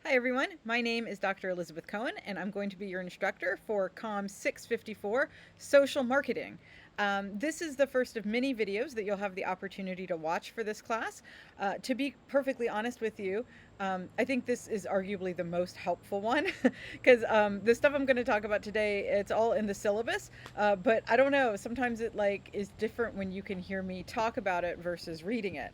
Hi everyone, my name is Dr. Elizabeth Cohen and I'm going to be your instructor for COMM 654, Social Marketing. This is the first of many videos that you'll have the opportunity to watch for this class. To be perfectly honest with you, I think this is arguably the most helpful one because the stuff I'm going to talk about today, it's all in the syllabus, but I don't know, sometimes it is different when you can hear me talk about it versus reading it.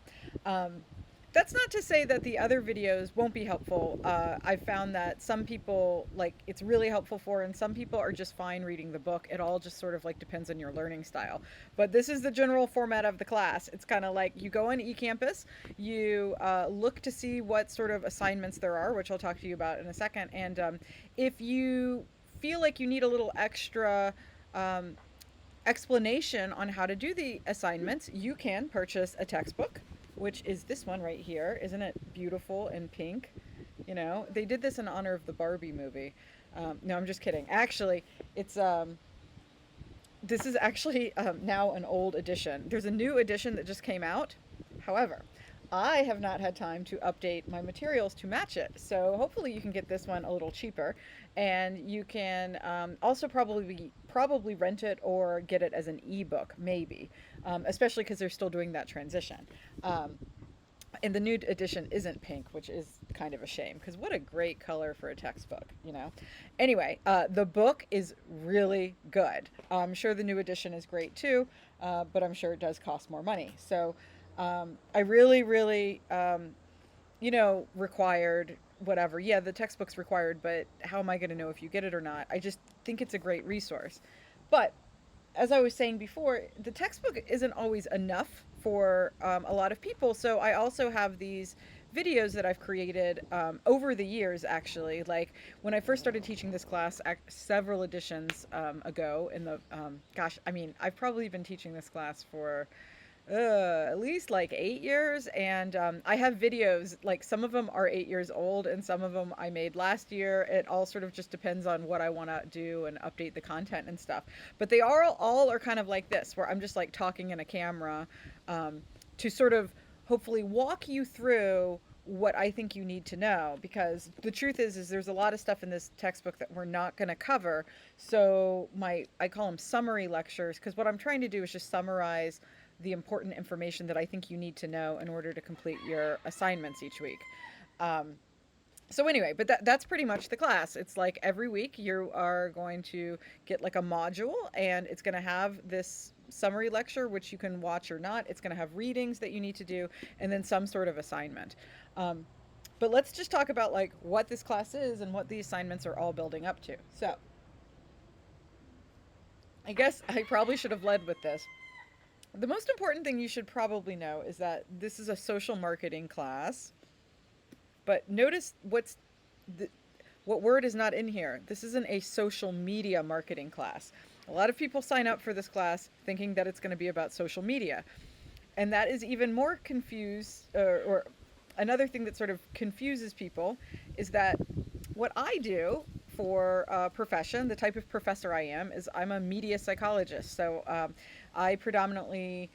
That's not to say that the other videos won't be helpful. I've found that some people it's really helpful for, and some people are just fine reading the book. It all just sort of depends on your learning style. But this is the general format of the class. It's kind of like you go on eCampus, you look to see what sort of assignments there are, which I'll talk to you about in a second. And if you feel like you need a little extra explanation on how to do the assignments, you can purchase a textbook, which is this one right here. Isn't it beautiful and pink? You know, they did this in honor of the Barbie movie. No, I'm just kidding. Actually, it's this is actually now an old edition. There's a new edition that just came out. However, I have not had time to update my materials to match it. So hopefully you can get this one a little cheaper, and you can also probably rent it or get it as an ebook, maybe, especially because they're still doing that transition. And the new edition isn't pink, which is kind of a shame because what a great color for a textbook, you know. Anyway, the book is really good. I'm sure the new edition is great too, but I'm sure it does cost more money. So I really, required whatever. Yeah, the textbook's required, but how am I going to know if you get it or not? I just think it's a great resource. But as I was saying before, the textbook isn't always enough for a lot of people. So I also have these videos that I've created over the years, actually. Like when I first started teaching this class several editions ago, in the, I've probably been teaching this class for at least 8 years, and I have videos, like some of them are 8 years old and some of them I made last year. It all sort of just depends on what I want to do and update the content and stuff, but they are all are kind of like this, where I'm just talking in a camera to sort of hopefully walk you through what I think you need to know, because the truth is there's a lot of stuff in this textbook that we're not going to cover. So I call them summary lectures, because what I'm trying to do is just summarize the important information that I think you need to know in order to complete your assignments each week. So anyway, but that's pretty much the class. It's like every week you are going to get a module, and it's going to have this summary lecture, which you can watch or not. It's going to have readings that you need to do, and then some sort of assignment. But let's just talk about what this class is and what the assignments are all building up to. So I guess I probably should have led with this. The most important thing you should probably know is that this is a social marketing class. But notice what word is not in here. This isn't a social media marketing class. A lot of people sign up for this class thinking that it's going to be about social media. And that is even more confused, or another thing that sort of confuses people is that what I do for a profession, the type of professor I am, is I'm a media psychologist. So I predominantly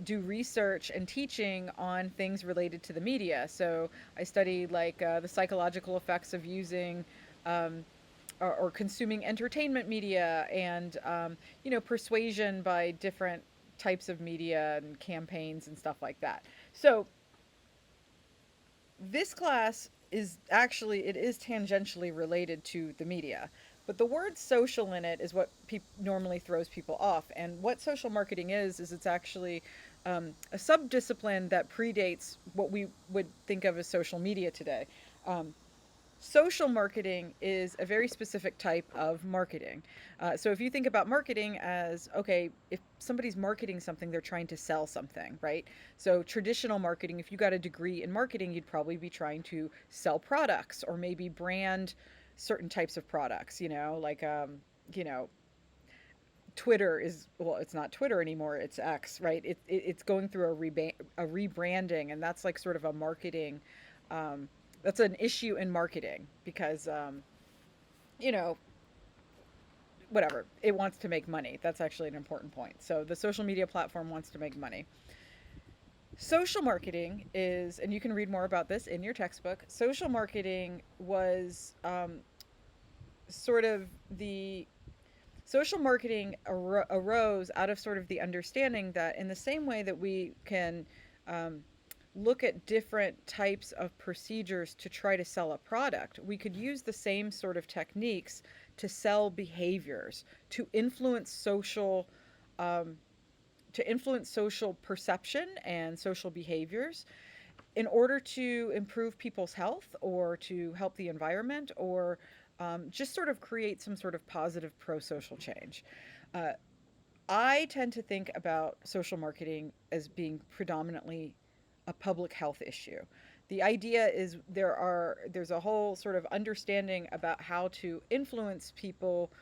do research and teaching on things related to the media. So I study the psychological effects of using or consuming entertainment media, and persuasion by different types of media and campaigns and stuff like that. So this class is actually, it is tangentially related to the media, but the word social in it is what normally throws people off. And what social marketing is it's actually a subdiscipline that predates what we would think of as social media today. Social marketing is a very specific type of marketing. So if you think about marketing as, okay, if somebody's marketing something, they're trying to sell something, right? So traditional marketing, if you got a degree in marketing, you'd probably be trying to sell products or maybe brand certain types of products, you know, Twitter is, well, it's not Twitter anymore, it's X, right? It's going through a rebranding, and that's sort of a marketing, that's an issue in marketing because, you know, whatever, it wants to make money. That's actually an important point. So the social media platform wants to make money. Social marketing is, and you can read more about this in your textbook. Social marketing was sort of the social marketing arose out of sort of the understanding that in the same way that we can um, look at different types of procedures to try to sell a product, we could use the same sort of techniques to sell behaviors, to influence social um, to influence social perception and social behaviors in order to improve people's health or to help the environment or just sort of create some sort of positive pro social change. Uh, I tend to think about social marketing as being predominantly a public health issue. The idea is there's a whole sort of understanding about how to influence people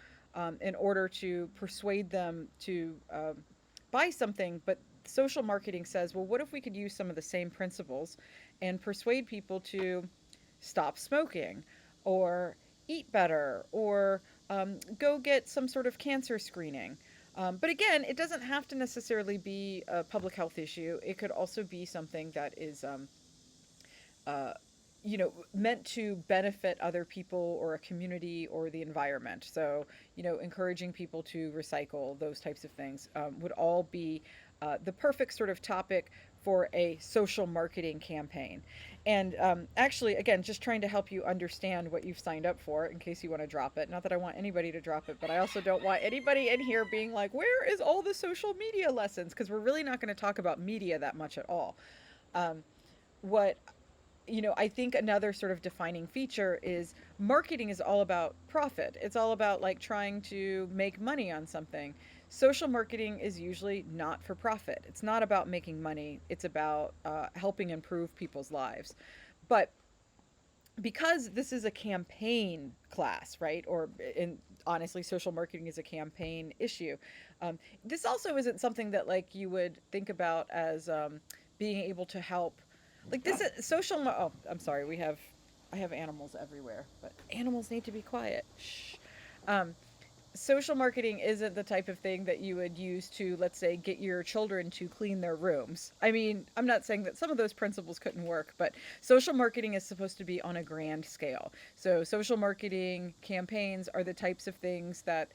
in order to persuade them to buy something, but social marketing says, well, what if we could use some of the same principles and persuade people to stop smoking or eat better or go get some sort of cancer screening. But again, it doesn't have to necessarily be a public health issue. It could also be something that is, uh, meant to benefit other people or a community or the environment. So, encouraging people to recycle, those types of things would all be the perfect sort of topic for a social marketing campaign. And actually, again, just trying to help you understand what you've signed up for in case you want to drop it. Not that I want anybody to drop it, but I also don't want anybody in here being like, where is all the social media lessons? Because we're really not going to talk about media that much at all. Um, what I think another sort of defining feature is marketing is all about profit. It's all about like trying to make money on something. Social marketing is usually not for profit. It's not about making money. It's about helping improve people's lives. But because this is a campaign class, right? Or in honestly, social marketing is a campaign issue. This also isn't something that like you would think about as being able to help. Like this is oh, I'm sorry. I have animals everywhere, but animals need to be quiet. Shh. Um, Social marketing isn't the type of thing that you would use to, let's say, get your children to clean their rooms. I mean, I'm not saying that some of those principles couldn't work, but social marketing is supposed to be on a grand scale. So, social marketing campaigns are the types of things that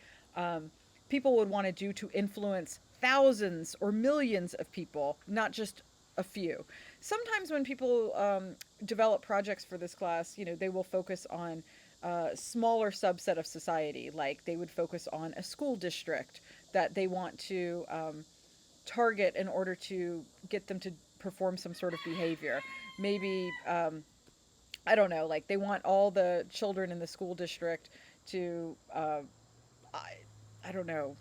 people would want to do to influence thousands or millions of people, not just a few. Sometimes when people develop projects for this class, they will focus on a smaller subset of society. Like they would focus on a school district that they want to target in order to get them to perform some sort of behavior. Maybe, I don't know, like they want all the children in the school district to, I, I don't know.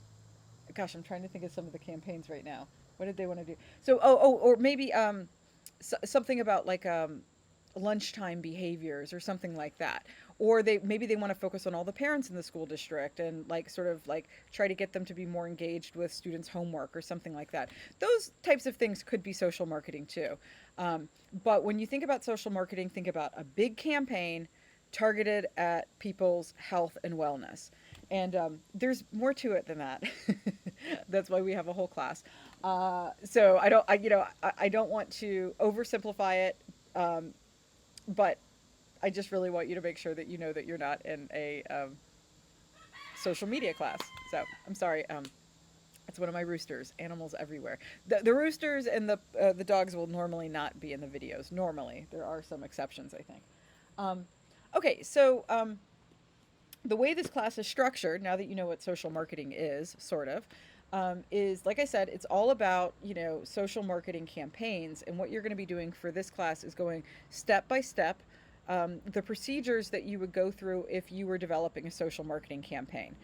Gosh, I'm trying to think of some of the campaigns right now. What did they want to do? So, or maybe something about like lunchtime behaviors or something like that. Or maybe they want to focus on all the parents in the school district and like sort of like try to get them to be more engaged with students' homework or something like that. Those types of things could be social marketing too. But when you think about social marketing, think about a big campaign targeted at people's health and wellness. And there's more to it than that. That's why we have a whole class. So I don't want to oversimplify it, but I just really want you to make sure that you know that you're not in a social media class. So I'm sorry. It's one of my roosters. Animals everywhere. The roosters and the dogs will normally not be in the videos. Normally, there are some exceptions, I think. Okay, so the way this class is structured, now that you know what social marketing is, sort of, is like I said, it's all about social marketing campaigns, and what you're going to be doing for this class is going step by step. The procedures that you would go through if you were developing a social marketing campaign.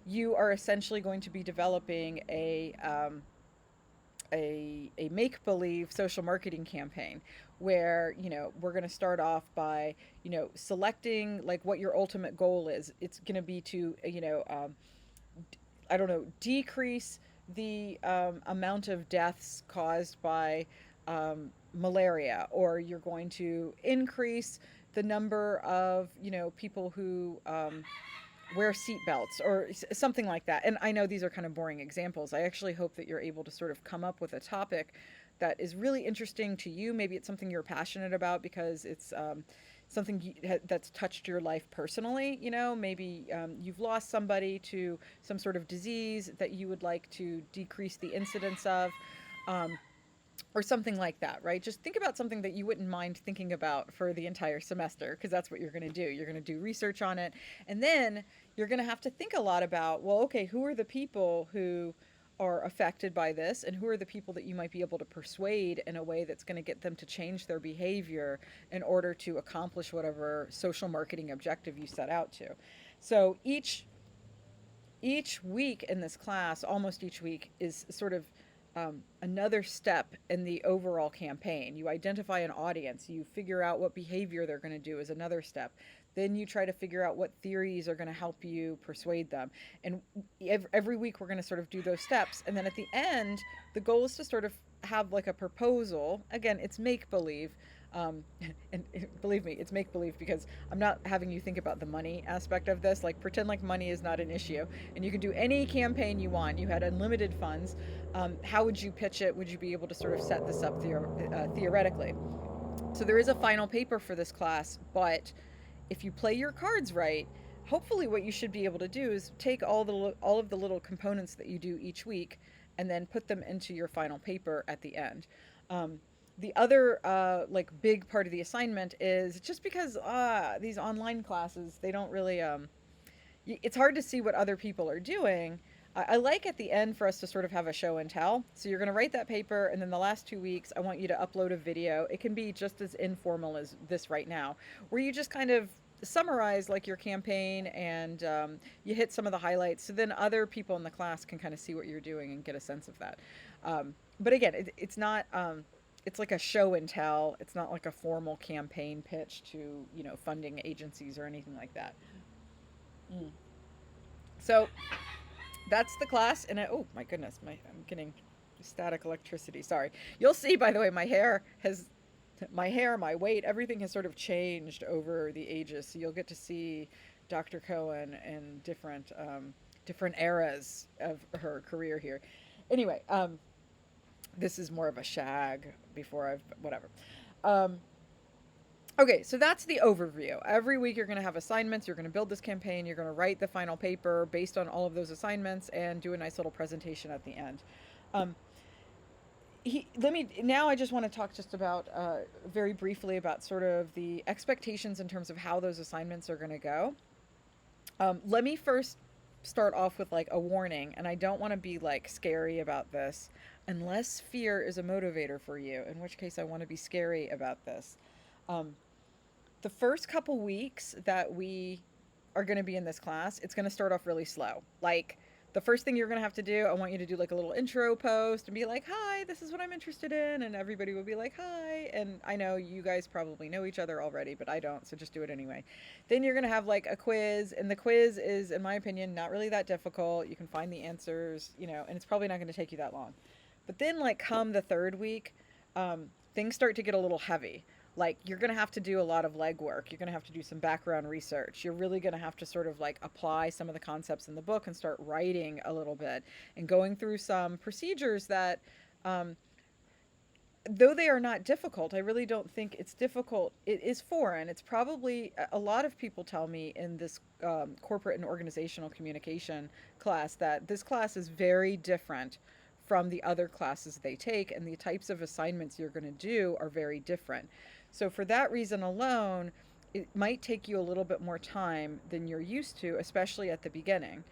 You are essentially going to be developing a make believe social marketing campaign where we're going to start off by selecting like what your ultimate goal is. It's going to be to I don't know, decrease the amount of deaths caused by malaria, or you're going to increase the number of people who wear seatbelts or something like that. And I know these are kind of boring examples. I actually hope that you're able to sort of come up with a topic that is really interesting to you. Maybe it's something you're passionate about because it's something that's touched your life personally. You know, maybe you've lost somebody to some sort of disease that you would like to decrease the incidence of. Um, or something like that, right? Just think about something that you wouldn't mind thinking about for the entire semester, because that's what you're going to do. You're going to do research on it. And then you're going to have to think a lot about, well, okay, who are the people who are affected by this, and who are the people that you might be able to persuade in a way that's going to get them to change their behavior in order to accomplish whatever social marketing objective you set out to. So each week in this class, almost each week, is sort of another step in the overall campaign. You identify an audience, you figure out what behavior they're going to do is another step. Then you try to figure out what theories are going to help you persuade them. And every week we're going to sort of do those steps. And then at the end, the goal is to sort of have like a proposal. Again, it's make believe. Um, and believe me, it's make believe because I'm not having you think about the money aspect of this. Like, pretend like money is not an issue, and you can do any campaign you want. You had unlimited funds. How would you pitch it? Would you be able to sort of set this up theoretically? So there is a final paper for this class, but if you play your cards right, hopefully what you should be able to do is take all of the little components that you do each week and then put them into your final paper at the end. The other like big part of the assignment is just because these online classes, they don't really it's hard to see what other people are doing. I like at the end for us to sort of have a show and tell. So you're going to write that paper, and then the last 2 weeks, I want you to upload a video. It can be just as informal as this right now, where you just kind of summarize like your campaign, and you hit some of the highlights. So then other people in the class can kind of see what you're doing and get a sense of that. But again, it's not. It's like a show and tell. It's not like a formal campaign pitch to, funding agencies or anything like that. Mm. So that's the class, and oh my goodness, I'm getting static electricity. Sorry. You'll see, by the way, my weight, everything has sort of changed over the ages. So you'll get to see Dr. Cohen in different eras of her career here. Anyway, this is more of a shag before whatever. Um, Okay, so that's the overview. Every week you're going to have assignments. You're going to build this campaign. You're going to write the final paper based on all of those assignments and do a nice little presentation at the end. Um, now I just want to talk just about very briefly about sort of the expectations in terms of how those assignments are going to go. Let me first start off with like a warning, and I don't want to be like scary about this unless fear is a motivator for you, in which case I want to be scary about this. Um, the first couple weeks that we are going to be in this class, it's going to start off really slow. Like, the first thing you're going to have to do, I want you to do like a little intro post and be like, hi, this is what I'm interested in. And everybody will be like, hi. And I know you guys probably know each other already, but I don't. So just do it anyway. Then you're going to have like a quiz. And the quiz is, in my opinion, not really that difficult. You can find the answers, and it's probably not going to take you that long. But then, like, come the third week, things start to get a little heavy. Like, you're going to have to do a lot of legwork. You're going to have to do some background research. You're really going to have to sort of like apply some of the concepts in the book and start writing a little bit and going through some procedures that, though they are not difficult, I really don't think it's difficult. It is foreign. It's probably, a lot of people tell me in this corporate and organizational communication class that this class is very different from the other classes they take, and the types of assignments you're going to do are very different. So for that reason alone, it might take you a little bit more time than you're used to, especially at the beginning.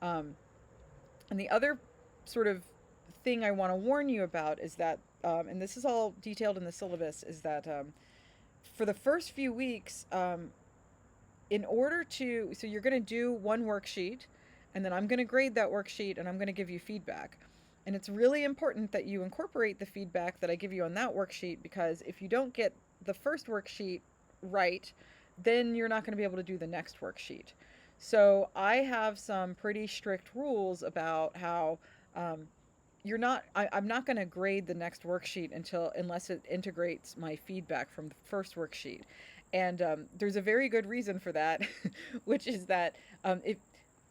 And the other sort of thing I want to warn you about is that, and this is all detailed in the syllabus, is that for the first few weeks, so you're going to do one worksheet, and then I'm going to grade that worksheet, and I'm going to give you feedback. And it's really important that you incorporate the feedback that I give you on that worksheet, because if you don't get the first worksheet right, then you're not going to be able to do the next worksheet. So I have some pretty strict rules about how I'm not going to grade the next worksheet unless it integrates my feedback from the first worksheet. And there's a very good reason for that, which is that if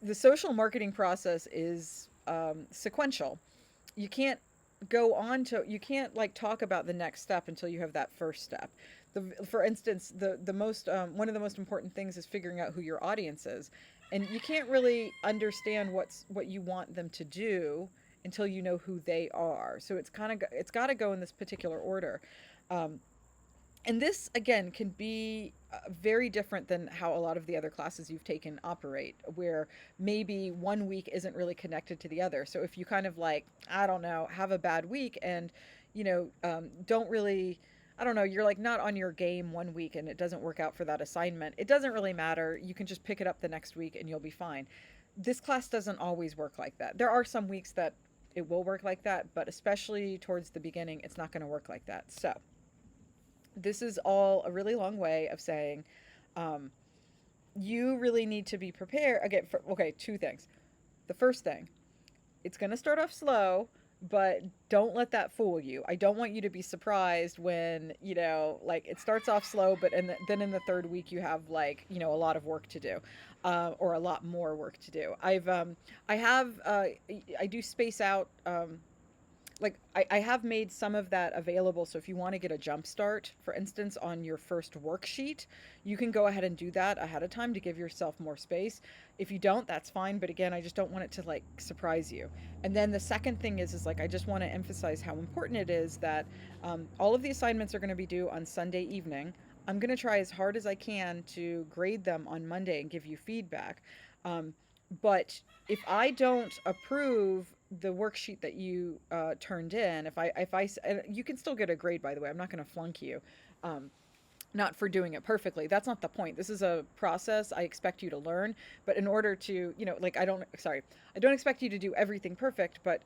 the social marketing process is sequential. You can't go on to, you can't like talk about the next step until you have that first step. For instance, the most one of the most important things is figuring out who your audience is, and you can't really understand what you want them to do until you know who they are. So it's got to go in this particular order. Um, and this again can be very different than how a lot of the other classes you've taken operate, where maybe one week isn't really connected to the other. So if you kind of like, I don't know, have a bad week and don't really, I don't know, you're like not on your game one week and it doesn't work out for that assignment, it doesn't really matter, you can just pick it up the next week and you'll be fine. This class doesn't always work like that. There are some weeks that it will work like that, but especially towards the beginning, it's not going to work like that. So this is all a really long way of saying, um, you really need to be prepared. Again, okay, two things. The first thing, it's going to start off slow, but don't let that fool you. I don't want you to be surprised when, like it starts off slow, but then in the third week you have like, a lot of work to do, or a lot more work to do. I do space out, like I have made some of that available. So if you want to get a jump start, for instance, on your first worksheet, you can go ahead and do that ahead of time to give yourself more space. If you don't, that's fine. But again, I just don't want it to like surprise you. And then the second thing is like, I just want to emphasize how important it is that all of the assignments are going to be due on Sunday evening. I'm going to try as hard as I can to grade them on Monday and give you feedback. But if I don't approve the worksheet that you turned in, and you can still get a grade, by the way. I'm not going to flunk you, not for doing it perfectly. That's not the point. This is a process. I expect you to learn, but in order to, like I don't expect you to do everything perfect, but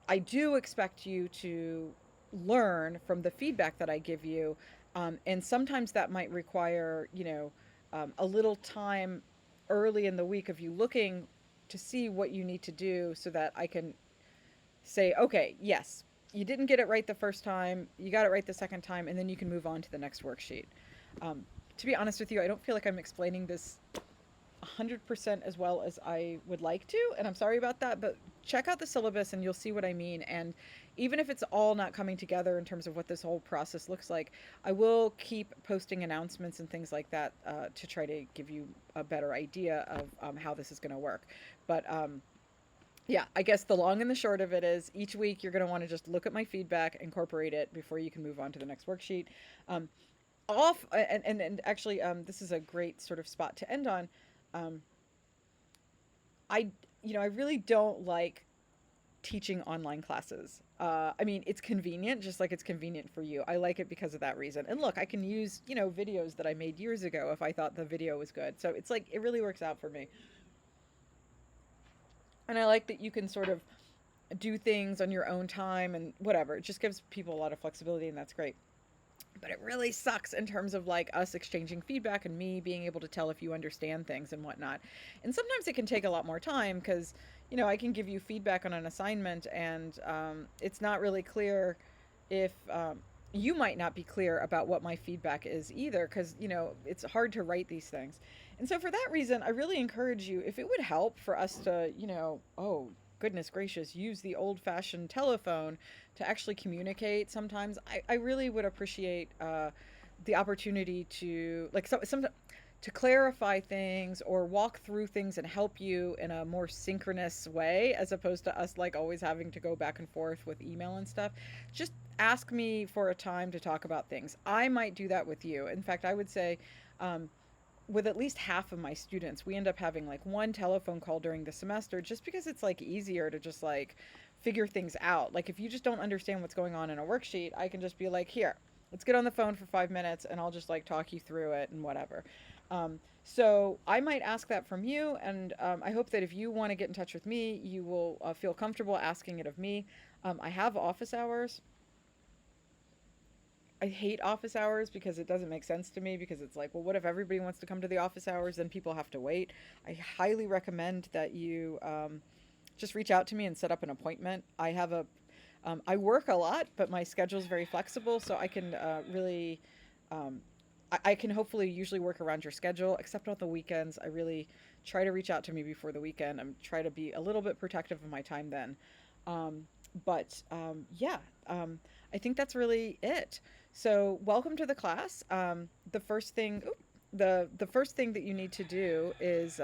I do expect you to learn from the feedback that I give you, and sometimes that might require, a little time early in the week of you looking to see what you need to do so that I can say, okay, yes, you didn't get it right the first time, you got it right the second time, and then you can move on to the next worksheet. To be honest with you, I don't feel like I'm explaining this 100% as well as I would like to, and I'm sorry about that, but check out the syllabus and you'll see what I mean. And even if it's all not coming together in terms of what this whole process looks like, I will keep posting announcements and things like that to try to give you a better idea of how this is going to work. But yeah, I guess the long and the short of it is each week you're going to want to just look at my feedback, incorporate it before you can move on to the next worksheet. And actually, this is a great sort of spot to end on. Um, I really don't like teaching online classes. I mean, it's convenient, just like it's convenient for you. I like it because of that reason. And look, I can use, videos that I made years ago if I thought the video was good. So it's like, it really works out for me. And I like that you can sort of do things on your own time and whatever. It just gives people a lot of flexibility, and that's great. But it really sucks in terms of like us exchanging feedback and me being able to tell if you understand things and whatnot. And sometimes it can take a lot more time because, I can give you feedback on an assignment and it's not really clear if you might not be clear about what my feedback is either because, it's hard to write these things. And so for that reason, I really encourage you, if it would help for us to, oh, goodness gracious, use the old fashioned telephone to actually communicate sometimes, I really would appreciate the opportunity to, like, some to clarify things or walk through things and help you in a more synchronous way as opposed to us like always having to go back and forth with email and stuff. Just ask me for a time to talk about things. I might do that with you. In fact, I would say, with at least half of my students, we end up having like one telephone call during the semester just because it's like easier to just like figure things out. Like if you just don't understand what's going on in a worksheet, I can just be like, here, let's get on the phone for 5 minutes and I'll just like talk you through it and whatever. So I might ask that from you, and I hope that if you want to get in touch with me, you will feel comfortable asking it of me. I have office hours. I hate office hours because it doesn't make sense to me because it's like, well, what if everybody wants to come to the office hours? Then people have to wait. I highly recommend that you just reach out to me and set up an appointment. I work a lot, but my schedule is very flexible, so I can really, I can hopefully usually work around your schedule, except on the weekends. I really try to reach out to me before the weekend. I'm try to be a little bit protective of my time then. But yeah, I think that's really it. So welcome to the class. The first thing. The first thing that you need to do is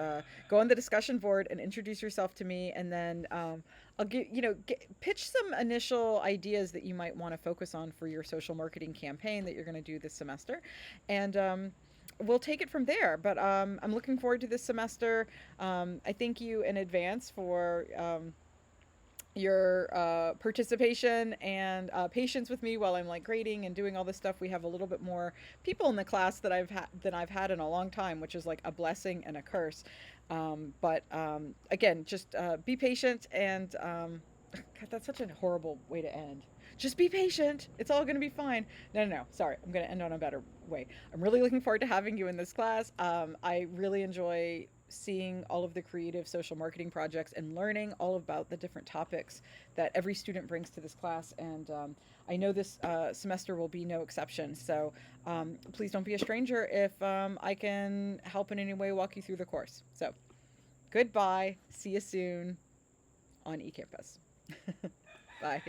go on the discussion board and introduce yourself to me, and then I'll pitch some initial ideas that you might want to focus on for your social marketing campaign that you're going to do this semester, and we'll take it from there. But I'm looking forward to this semester. I thank you in advance for your participation and patience with me while I'm like grading and doing all this stuff. We have a little bit more people in the class that I've had in a long time, which is like a blessing and a curse. But again, just be patient and God, that's such a horrible way to end. Just be patient. It's all going to be fine. No, no, no. Sorry. I'm going to end on a better way. I'm really looking forward to having you in this class. I really enjoy seeing all of the creative social marketing projects and learning all about the different topics that every student brings to this class. And I know this semester will be no exception. So please don't be a stranger if I can help in any way walk you through the course. So goodbye. See you soon on eCampus. Bye.